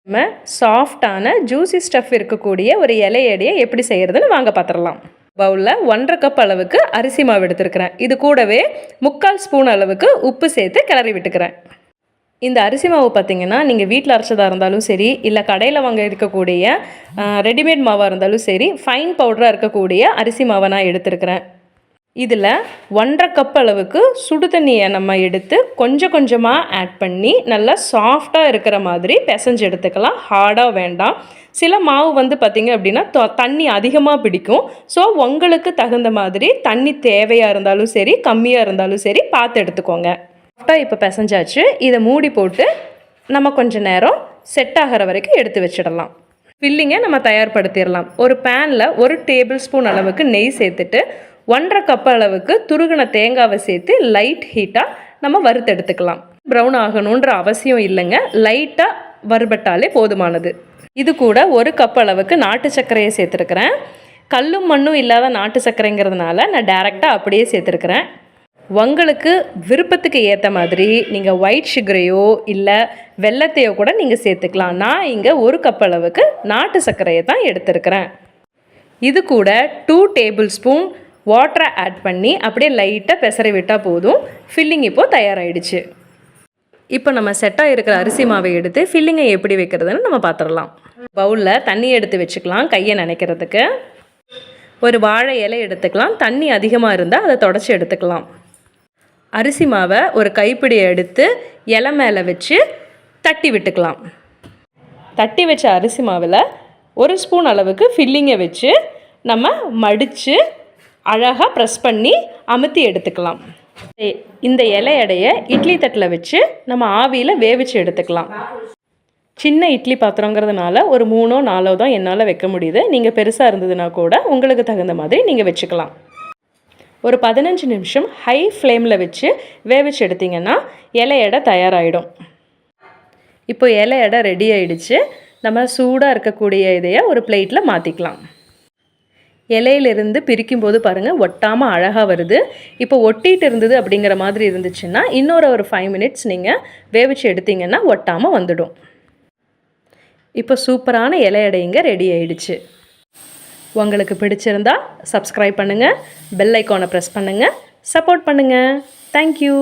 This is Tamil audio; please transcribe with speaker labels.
Speaker 1: நம்ம சாஃப்டான ஜூஸி ஸ்டஃப் இருக்கக்கூடிய ஒரு இலையடையை எப்படி செய்கிறதுன்னு வாங்க பார்த்துடலாம். பவுலில் 1.5 கப் அளவுக்கு அரிசி மாவு எடுத்துருக்கிறேன். இது கூடவே 3/4 ஸ்பூன் அளவுக்கு உப்பு சேர்த்து கிளறி விட்டுக்கிறேன். இந்த அரிசி மாவு பார்த்திங்கன்னா நீங்கள் வீட்டில் அரைச்சதாக இருந்தாலும் சரி, இல்லை கடையில் வாங்க இருக்கக்கூடிய ரெடிமேட் மாவாக இருந்தாலும் சரி, ஃபைன் பவுடராக இருக்கக்கூடிய அரிசி மாவை நான் எடுத்துருக்கிறேன். இதில் 1.5 கப் அளவுக்கு சுடு தண்ணியை நம்ம எடுத்து கொஞ்சம் கொஞ்சமாக ஆட் பண்ணி நல்லா சாஃப்டாக இருக்கிற மாதிரி பிசைஞ்சு எடுத்துக்கலாம். ஹார்டாக வேண்டாம். சில மாவு பார்த்திங்க அப்படின்னா தண்ணி அதிகமாக பிடிக்கும். ஸோ உங்களுக்கு தகுந்த மாதிரி தண்ணி தேவையாக இருந்தாலும் சரி, கம்மியாக இருந்தாலும் சரி பார்த்து எடுத்துக்கோங்க. சாஃப்டாக இப்போ பிசைஞ்சாச்சு. இதை மூடி போட்டு நம்ம கொஞ்சம் நேரம் செட் ஆகிற வரைக்கும் எடுத்து வச்சிடலாம். ஃபில்லிங்கை நம்ம தயார்படுத்திடலாம். ஒரு பேனில் 1 டேபிள் ஸ்பூன் அளவுக்கு நெய் சேர்த்துட்டு 1.5 கப் அளவுக்கு துருகின தேங்காவை சேர்த்து லைட் ஹீட்டாக நம்ம வறுத்து எடுத்துக்கலாம். ப்ரௌன் ஆகணுன்ற அவசியம் இல்லைங்க, லைட்டாக வறுபட்டாலே போதுமானது. இது கூட 1 கப் அளவுக்கு நாட்டு சர்க்கரையை சேர்த்துருக்கிறேன். கல்லும் மண்ணும் இல்லாத நாட்டு சர்க்கரைங்கிறதுனால நான் டைரெக்டாக அப்படியே சேர்த்துருக்கிறேன். உங்களுக்கு விருப்பத்துக்கு ஏற்ற மாதிரி நீங்கள் ஒயிட் சுகரையோ இல்லை வெல்லத்தையோ கூட நீங்கள் சேர்த்துக்கலாம். நான் இங்கே 1 கப் அளவுக்கு நாட்டு சர்க்கரையை தான் எடுத்துருக்கிறேன். இது கூட 2 டேபிள் ஸ்பூன் வாட்டரை ஆட் பண்ணி அப்படியே லைட்டாக பெசரி விட்டால் போதும். ஃபில்லிங் இப்போது தயாராகிடுச்சு. இப்போ நம்ம செட்டாக இருக்கிற அரிசி மாவை எடுத்து ஃபில்லிங்கை எப்படி வைக்கிறதுன்னு நம்ம பார்த்துடலாம். பவுலில் தண்ணி எடுத்து வச்சுக்கலாம் கையை நனைக்கிறதுக்கு. ஒரு வாழை இலை எடுத்துக்கலாம். தண்ணி அதிகமாக இருந்தால் அதை தொடச்சி எடுத்துக்கலாம். அரிசி மாவை ஒரு கைப்பிடி எடுத்து இலை மேலே வச்சு தட்டி விட்டுக்கலாம். தட்டி வச்ச அரிசி மாவில் 1 ஸ்பூன் அளவுக்கு ஃபில்லிங்கை வச்சு நம்ம மடித்து அழகாக ப்ரெஸ் பண்ணி அமுத்தி எடுத்துக்கலாம். இந்த இலையடையை இட்லி தட்டில் வச்சு நம்ம ஆவியில் வேவிச்சு எடுத்துக்கலாம். சின்ன இட்லி பாத்திரங்கிறதுனால ஒரு 3 4 தான் என்னால் வைக்க முடியுது. நீங்கள் பெருசாக இருந்ததுன்னா கூட உங்களுக்கு தகுந்த மாதிரி நீங்கள் வச்சுக்கலாம். ஒரு 15 நிமிஷம் ஹை ஃப்ளேமில் வச்சு வேவிச்சு எடுத்திங்கன்னா இலையடை தயாராகிடும். இப்போ இலையடை ரெடி ஆகிடுச்சு. நம்ம சூடாக இருக்கக்கூடிய இதையை ஒரு பிளேட்டில் மாற்றிக்கலாம். இலையிலிருந்து பிரிக்கும்போது பாருங்கள் ஒட்டாமல் அழகாக வருது. இப்போ ஒட்டிகிட்டு இருந்தது அப்படிங்கிற மாதிரி இருந்துச்சுன்னா இன்னொரு 5 மினிட்ஸ் நீங்கள் வேவிச்சு எடுத்திங்கன்னா ஒட்டாமல் வந்துடும். இப்போ சூப்பரான இலையடைங்க ரெடி ஆகிடுச்சு. உங்களுக்கு பிடிச்சிருந்தா சப்ஸ்கிரைப் பண்ணுங்கள், பெல் ஐக்கானை ப்ரெஸ் பண்ணுங்கள், சப்போர்ட் பண்ணுங்கள். தேங்க்யூ.